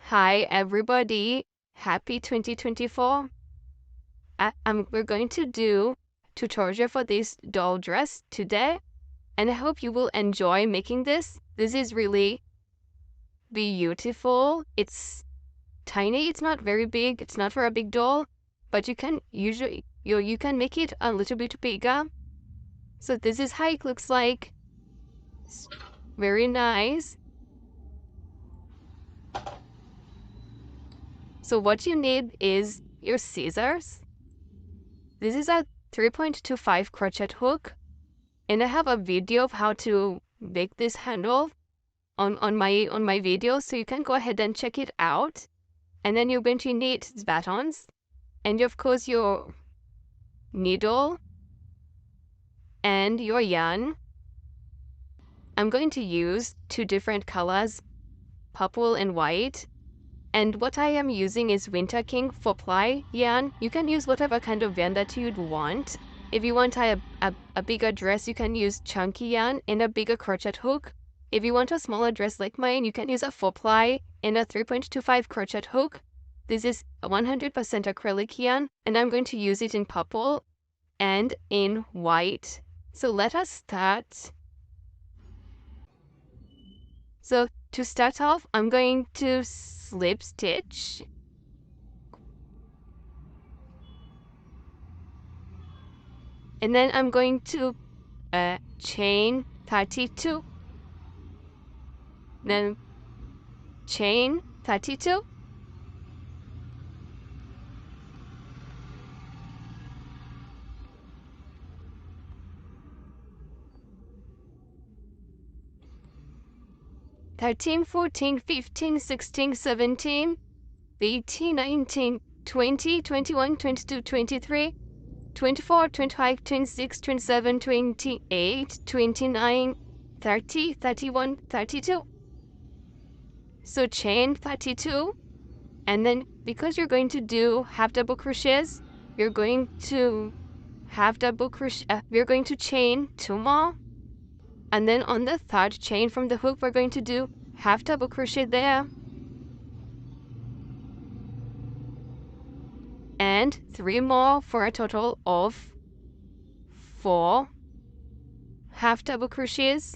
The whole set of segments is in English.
Hi everybody, happy 2024. We're going to do tutorial for this doll dress today, and I hope you will enjoy making this. This is really beautiful. It's tiny, it's not very big, it's not for a big doll, but you can usually you can make it a little bit bigger. So this is how it looks like. It's very nice. So what you need is your scissors. This is a 3.25 crochet hook, and I have a video of how to make this handle on my video, so you can go ahead and check it out. And then you're going to need batons, and of course your needle and your yarn. I'm going to use two different colors, purple and white. And what I am using is Winter King 4-ply yarn. You can use whatever kind of yarn that you'd want. If you want a bigger dress, you can use chunky yarn and a bigger crochet hook. If you want a smaller dress like mine, you can use a 4-ply and a 3.25 crochet hook. This is 100% acrylic yarn, and I'm going to use it in purple and in white. So let us start. So to start off, I'm going to slip stitch. And then I'm going to chain 32. Then chain 32. Thirteen, 14, 15, 16, 17, 18, 19, 20, 21, 22, 23, 24, 25, 26, 27, 28, 29, 30, 31, 32. So chain 32, and then because you're going to do half double crochets, you're going to we're going to chain 2 more. And then on the third chain from the hook, we're going to do half double crochet there. And 3 more for a total of 4 half double crochets.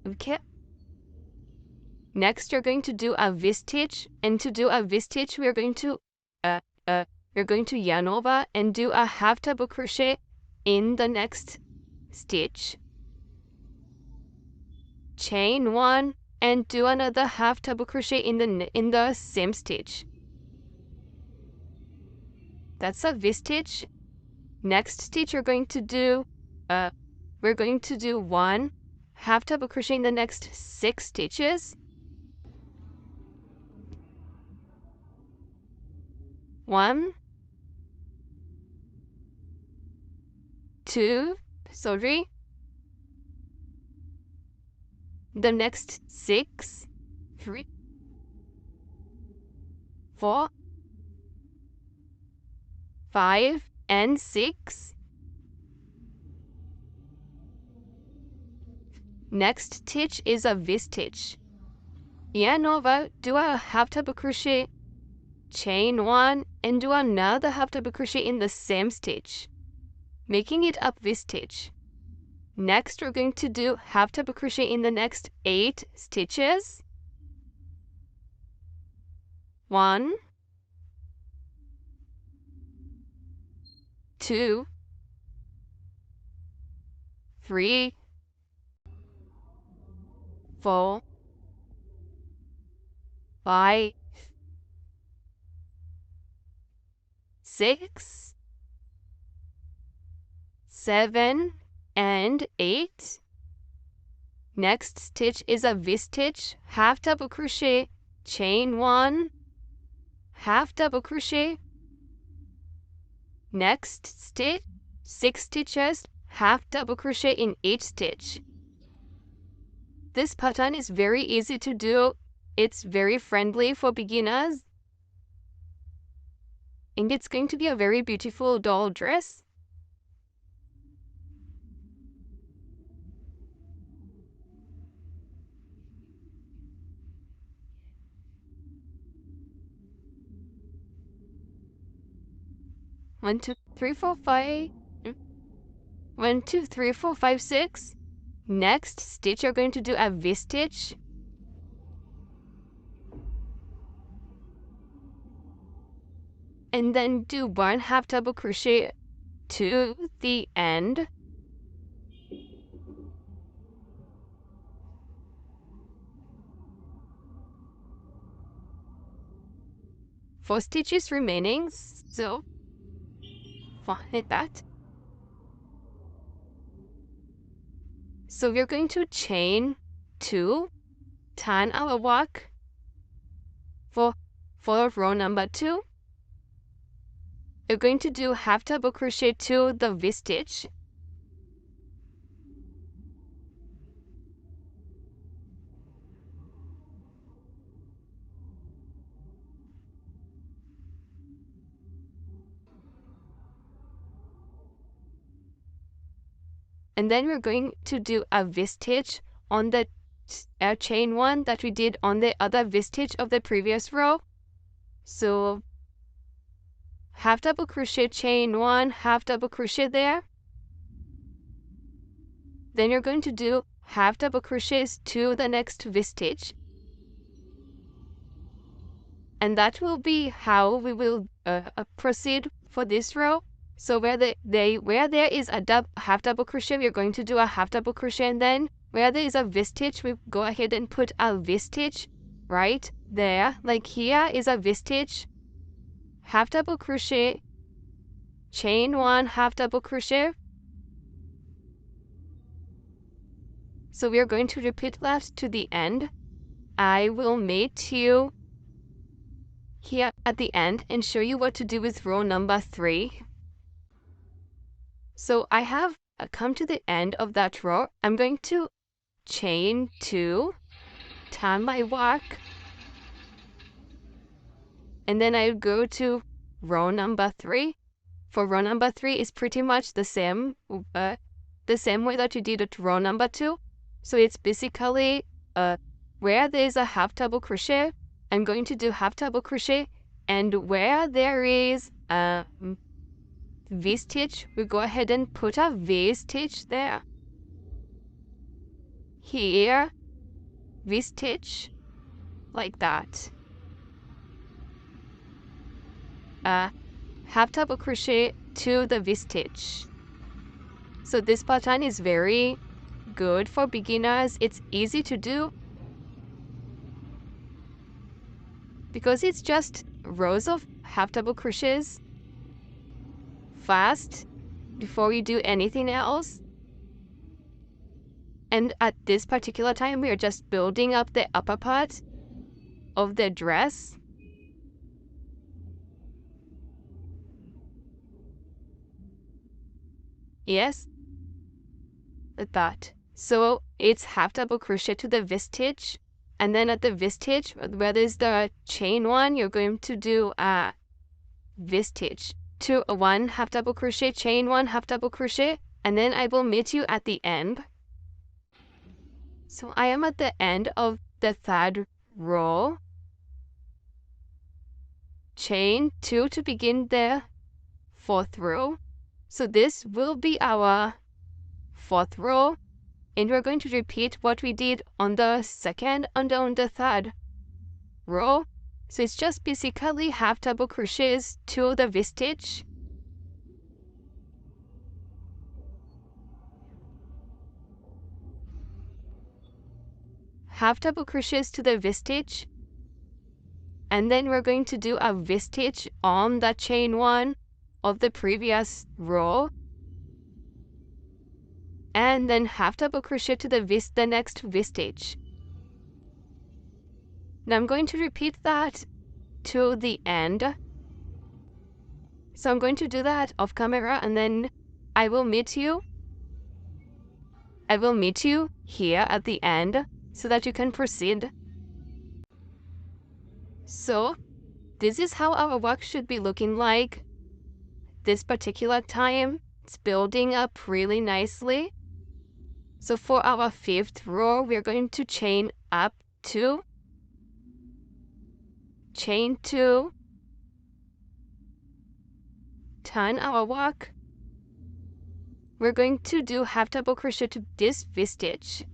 Okay. Next, you're going to do a V-stitch, and to do a V-stitch, we're going to yarn over and do a half double crochet in the next stitch. Chain 1 and do another half double crochet in the same stitch. That's a V-stitch. Next stitch, we're going to do 1 half double crochet in the next 6 stitches. 1, 2, sorry. The next 6, 3, 4, 5, and 6. Next stitch is a V-stitch. Yarn over, do a half double crochet, chain 1, and do another half double crochet in the same stitch, making it a V-stitch. Next, we're going to do half double crochet in the next 8 stitches. 1, 2, 3, 4, 5, 6, 7, and 8. Next stitch is a V-stitch, half double crochet, chain 1, half double crochet. Next stitch, 6 stitches, half double crochet in each stitch. This pattern is very easy to do. It's very friendly for beginners. and it's going to be a very beautiful doll dress. One, two, three, four, five. 1, 2, 3, 4, 5, 6. Next stitch, you're going to do a V-stitch. And then do 1 half double crochet to the end. Four stitches remaining, so like that. So we're going to chain 2, turn our work for row number 2. You're going to do half double crochet to the V-stitch. And then we're going to do a V-stitch on the chain 1 that we did on the other V-stitch of the previous row. So half double crochet, chain 1, half double crochet there. Then you're going to do half double crochets to the next V-stitch. And that will be how we will proceed for this row. So where there is a half double crochet, we're going to do a half double crochet, and then where there is a V-stitch, we go ahead and put a V-stitch right there. Like here is a V-stitch, half double crochet, chain 1, half double crochet. So we are going to repeat that to the end. I will meet you here at the end and show you what to do with row number 3. So I have come to the end of that row. I'm going to chain 2, turn my work, and then I go to row number 3. For row number 3 is pretty much the same way that you did at row number 2. So it's basically where there is a half double crochet, I'm going to do half double crochet, and where there is a V-stitch, we go ahead and put a V-stitch there. Here, V-stitch, like that. Half double crochet to the V-stitch. So this pattern is very good for beginners. It's easy to do because it's just rows of half double crochets fast before we do anything else. And at this particular time, we are just building up the upper part of the dress. Yes, like that. So it's half double crochet to the V-stitch, and then at the V-stitch, where there's the chain 1, you're going to do a V-stitch to a 1 half double crochet, chain 1 half double crochet, and then I will meet you at the end. So I am at the end of the 3rd row. Chain 2 to begin the 4th row. So this will be our 4th row, and we're going to repeat what we did on the 2nd and on the 3rd row. So it's just basically half double crochets to the V-stitch, half double crochets to the V-stitch, and then we're going to do a V-stitch on the chain 1 of the previous row, and then half double crochet to the next V-stitch. Now I'm going to repeat that to the end. So I'm going to do that off camera, and then I will meet you here at the end so that you can proceed. So this is how our work should be looking like. This particular time, it's building up really nicely. So for our 5th row, we're going to chain up 2, chain 2, turn our work. We're going to do half double crochet to this V-stitch.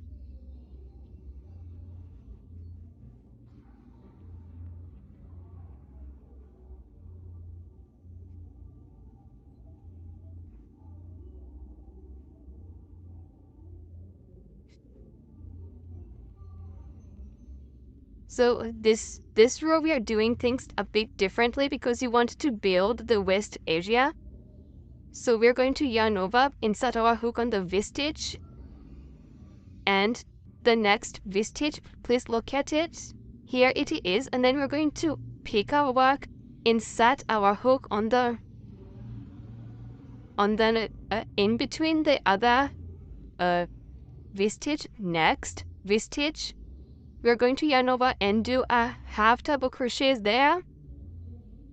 So this row we are doing things a bit differently because you want to build the waist area. So we're going to yarn over, insert our hook on the V-stitch, and the next V-stitch, please look at it. Here it is, and then we're going to pick our work, insert our hook on the in between the other V-stitch. Next V-stitch, we're going to yarn over and do a half double crochets there.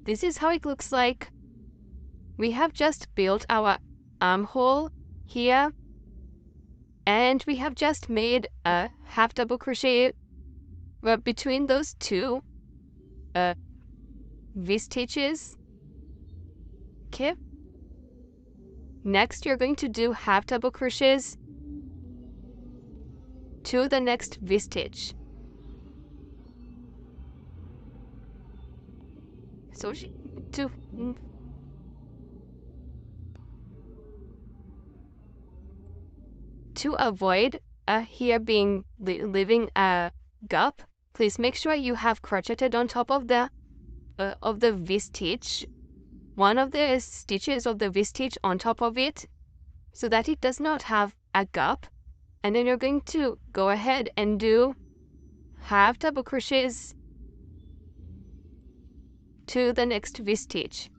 This is how it looks like. We have just built our armhole here, and we have just made a half double crochet between those two V-stitches. Okay. Next, you're going to do half double crochets to the next V-stitch. So to avoid here being leaving a gap, please make sure you have crocheted on top of the V-stitch, one of the stitches of the V-stitch on top of it, so that it does not have a gap. And then you're going to go ahead and do half double crochets to the next V-stitch.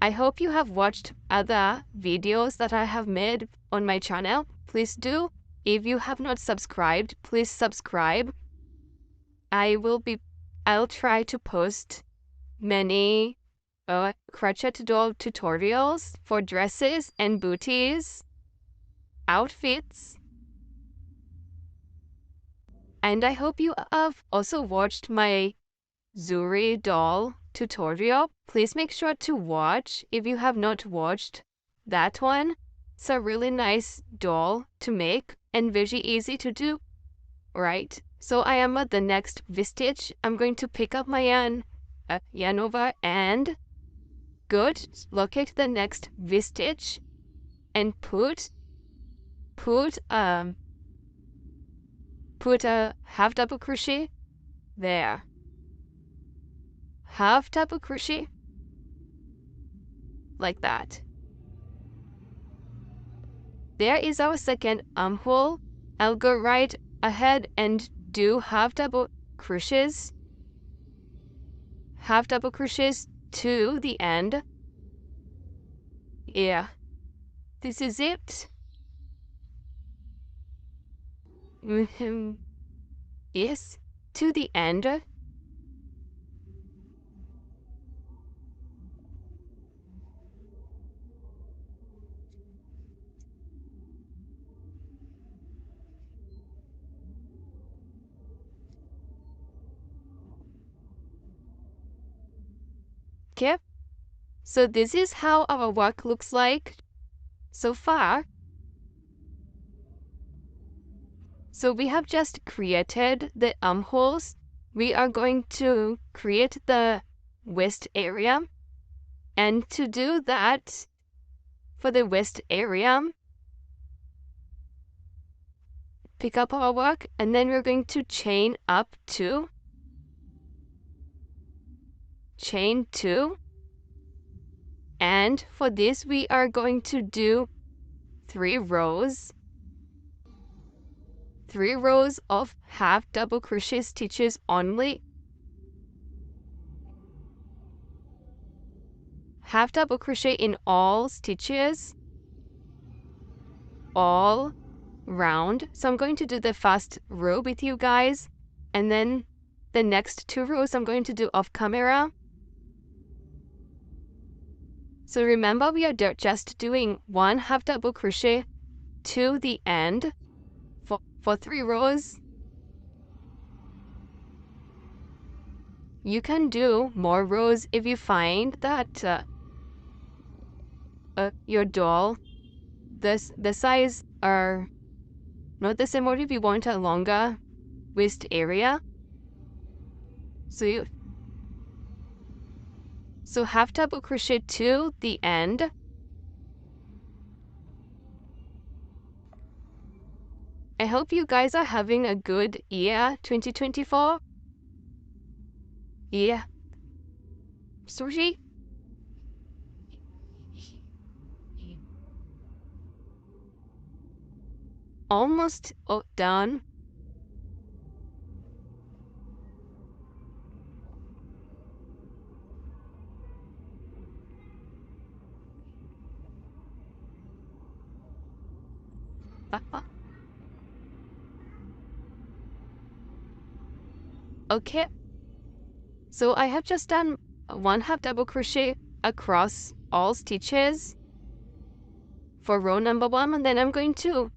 I hope you have watched other videos that I have made on my channel. Please do. If you have not subscribed, please subscribe. I'll try to post many crochet doll tutorials for dresses and booties, outfits. And I hope you have also watched my Zuri doll tutorial. Please make sure to watch if you have not watched that one. It's a really nice doll to make and very easy to do. Right, so I am at the next V-stitch. I'm going to pick up my yarn over and good, locate the next V-stitch and put a half double crochet there, half double crochet like that. There is our second armhole. I'll go right ahead and do half double crochets to the end. Yeah, this is it. Yes, to the end. Okay, so this is how our work looks like so far. So we have just created the armholes. We are going to create the waist area. And to do that, for the waist area, pick up our work, and then we're going to chain up 2, chain 2, and for this we are going to do 3 rows of half double crochet stitches only. Half double crochet in all stitches, all round. So I'm going to do the first row with you guys, and then the next 2 rows I'm going to do off camera. So remember, we are just doing 1 half double crochet to the end for 3 rows. You can do more rows if you find that your doll, the size are not the same, or if you want a longer waist area. So half double crochet to the end. I hope you guys are having a good year 2024. Yeah. Sushi? Almost done. Okay. So I have just done 1 half double crochet across all stitches for row number 1, and then I'm going to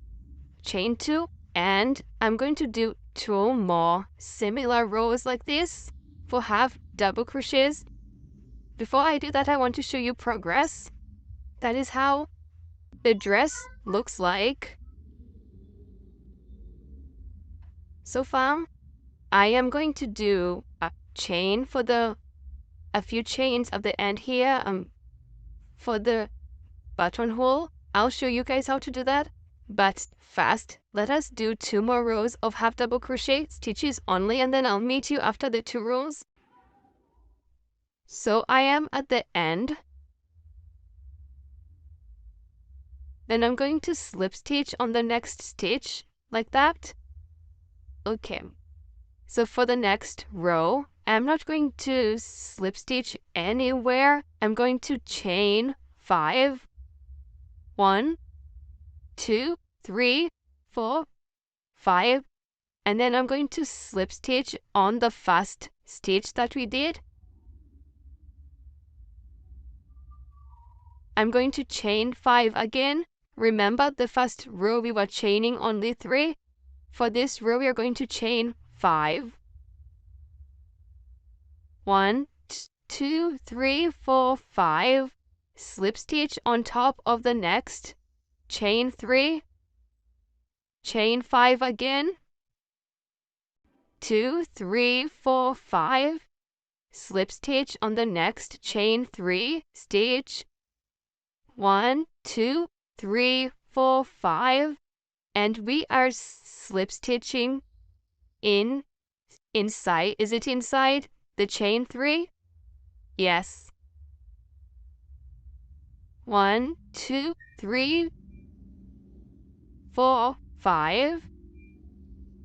chain 2, and I'm going to do 2 more similar rows like this for half double crochets. Before I do that, I want to show you progress. That is how the dress looks like. So far, I am going to do a chain for a few chains at the end here for the buttonhole. I'll show you guys how to do that. But first, let us do 2 more rows of half double crochet stitches only, and then I'll meet you after the 2 rows. So I am at the end. Then I'm going to slip stitch on the next stitch like that. Okay. So for the next row, I'm not going to slip stitch anywhere. I'm going to chain 5. 1, 2, 3, 4, 5. And then I'm going to slip stitch on the first stitch that we did. I'm going to chain 5 again. Remember, the first row we were chaining only 3. For this row, we are going to chain 5. 1, 2, 3, 4, 5. Slip stitch on top of the next. Chain 3. Chain 5 again. 2, 3, 4, 5. Slip stitch on the next. Chain 3. Stitch. 1, 2, 3, 4, 5. And we are slip stitching inside. Is it inside the chain 3? Yes. 1, 2, 3, 4, 5.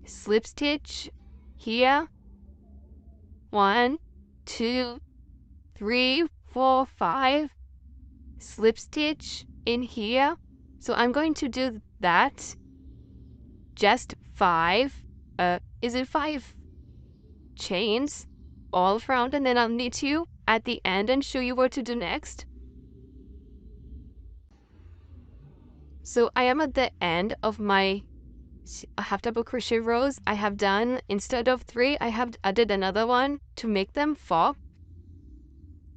Slip stitch here. 1, 2, 3, 4, 5. Slip stitch in here. So I'm going to do that. Just 5. Is it 5 chains all around, and then I'll meet you at the end and show you what to do next. So I am at the end of my half double crochet rows. I have done, instead of 3, I have added another one to make them 4.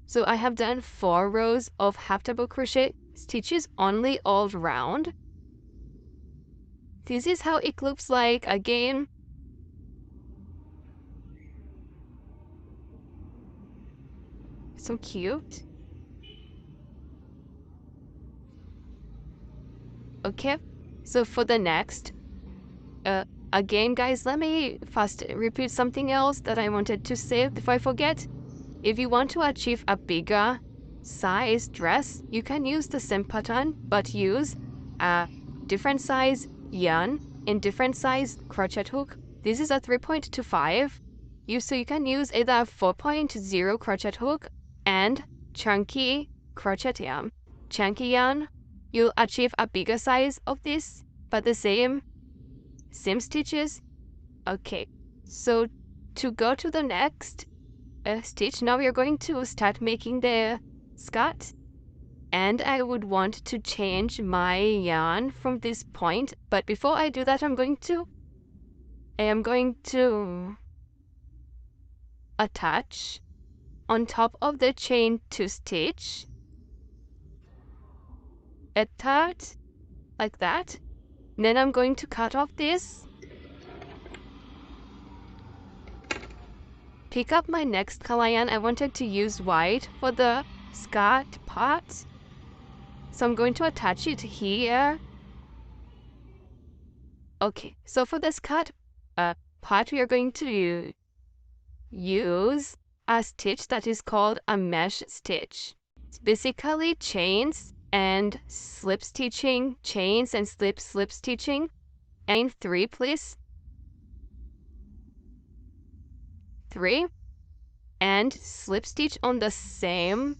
So I have done 4 rows of half double crochet stitches only all round. This is how it looks like again. So cute. Okay, so for the next, again guys, let me first repeat something else that I wanted to say before I forget. If you want to achieve a bigger size dress, you can use the same pattern, but use a different size yarn in different size crochet hook. This is a 3.25. So you can use either a 4.0 crochet hook and chunky crochet yarn. Chunky yarn, you'll achieve a bigger size of this, but the same seam stitches. Okay, so to go to the next stitch, now we are going to start making the skirt. And I would want to change my yarn from this point, but before I do that, I am going to attach on top of the chain 2 stitch, attach like that. Then I'm going to cut off this, pick up my next color yarn. I wanted to use white for the skirt part, so I'm going to attach it here. Okay, so for the skirt part, we are going to use a stitch that is called a mesh stitch. It's basically chains and slip stitching, chains and slip stitching. And 3, please. 3. And slip stitch on the same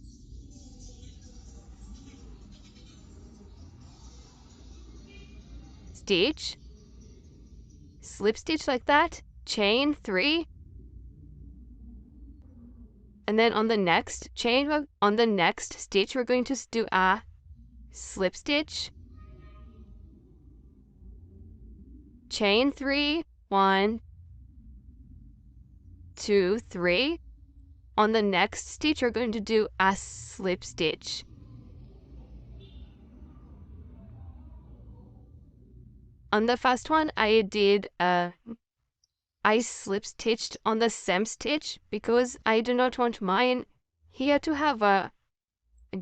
stitch. Slip stitch like that, chain 3. And then on the next chain, on the next stitch, we're going to do a slip stitch, chain 3, 1, 2, 3. On the next stitch, we're going to do a slip stitch. On the first one, I slip stitched on the same stitch because I do not want mine here to have a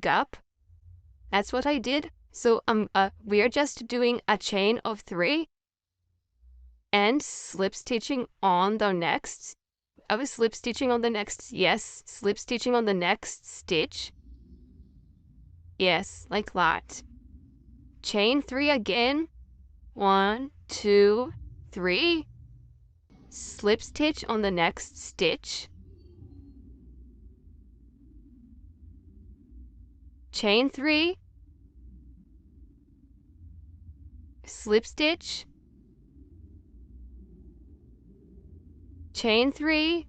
gap. That's what I did. So we are just doing a chain of 3 and slip stitching on the next. I was slip stitching on the next, yes, slip stitching on the next stitch. Yes, like that. Chain 3 again. 1, 2, 3. Slip stitch on the next stitch. Chain 3. Slip stitch. Chain 3.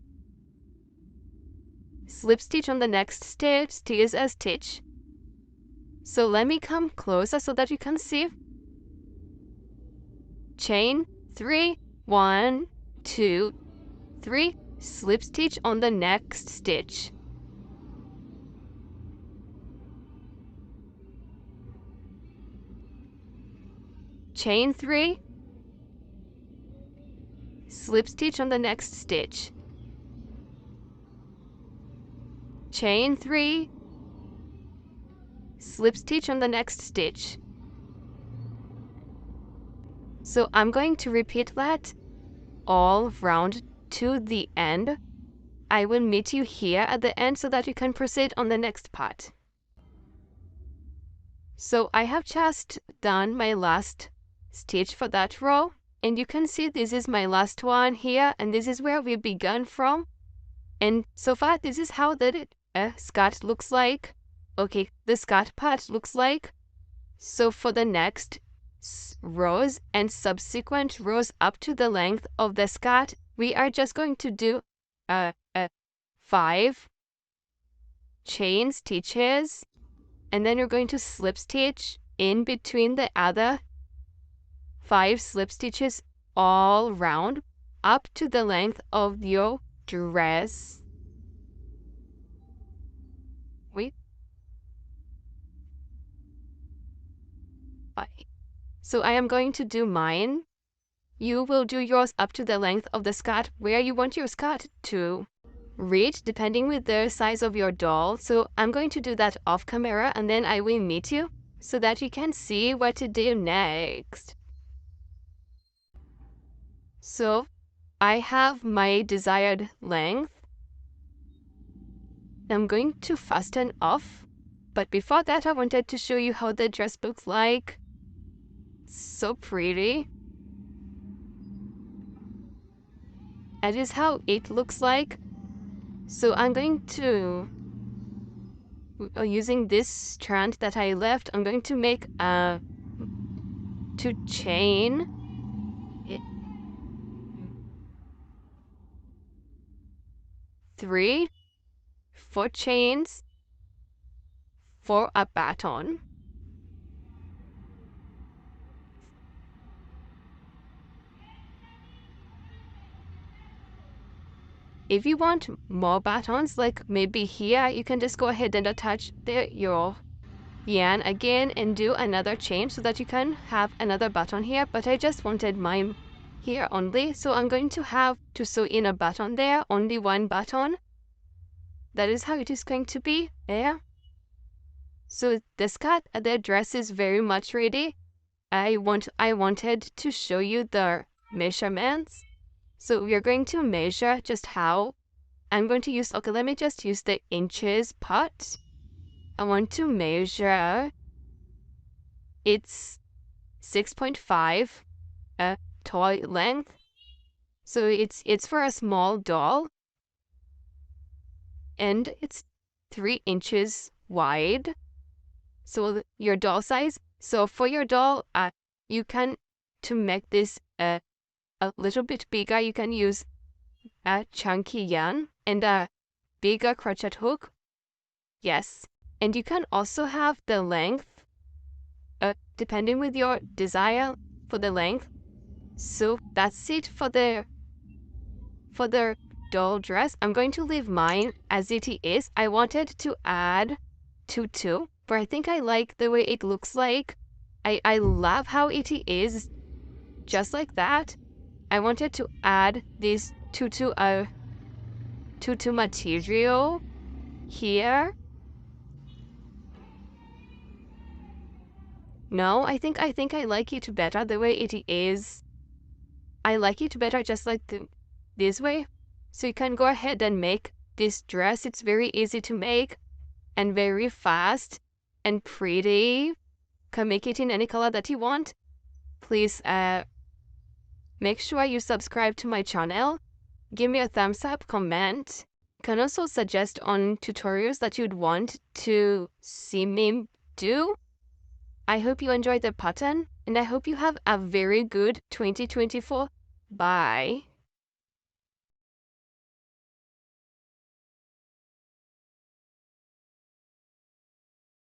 Slip stitch on the next stitch, still a stitch. So let me come closer so that you can see. Chain 3, 1, 2, 3, slip stitch on the next stitch. Chain 3, slip stitch on the next stitch. Chain 3, slip stitch on the next stitch. So I'm going to repeat that all round to the end. I will meet you here at the end so that you can proceed on the next part. So I have just done my last stitch for that row, and you can see this is my last one here, and this is where we began from. And so far this is how the skirt looks like. Okay, the skirt part looks like. So for the next rows and subsequent rows up to the length of the skirt, we are just going to do 5 chain stitches, and then you're going to slip stitch in between the other 5 slip stitches all round up to the length of your dress. Wait. So I am going to do mine. You will do yours up to the length of the skirt where you want your skirt to reach, depending with the size of your doll. So I'm going to do that off camera, and then I will meet you so that you can see what to do next. So I have my desired length. I'm going to fasten off, but before that I wanted to show you how the dress looks like. So pretty. That is how it looks like. So I'm going to, using this strand that I left, I'm going to make a 2 chain 3 foot chains for a button. If you want more buttons, like maybe here, you can just go ahead and attach your yarn again and do another chain so that you can have another button here. But I just wanted mine here only, so I'm going to have to sew in a button there, only one button. That is how it is going to be there. So the skirt, the dress is very much ready. I wanted to show you the measurements. So we are going to measure just how. I'm going to use, okay, let me just use the inches part. I want to measure, it's 6.5 toy length. So it's for a small doll. And it's 3 inches wide. So your doll size. So for your doll, you can, to make this a little bit bigger, you can use a chunky yarn and a bigger crochet hook. Yes. And you can also have the length, depending with your desire for the length. So that's it for the doll dress. I'm going to leave mine as it is. I wanted to add tutu, but I think I like the way it looks like. I love how it is just like that. I wanted to add this tutu material here. No, I think I like it better the way it is. I like it better just like this way. So you can go ahead and make this dress. It's very easy to make and very fast and pretty. You can make it in any color that you want. Please make sure you subscribe to my channel. Give me a thumbs up, comment. You can also suggest on tutorials that you'd want to see me do. I hope you enjoyed the pattern, and I hope you have a very good 2024. Bye.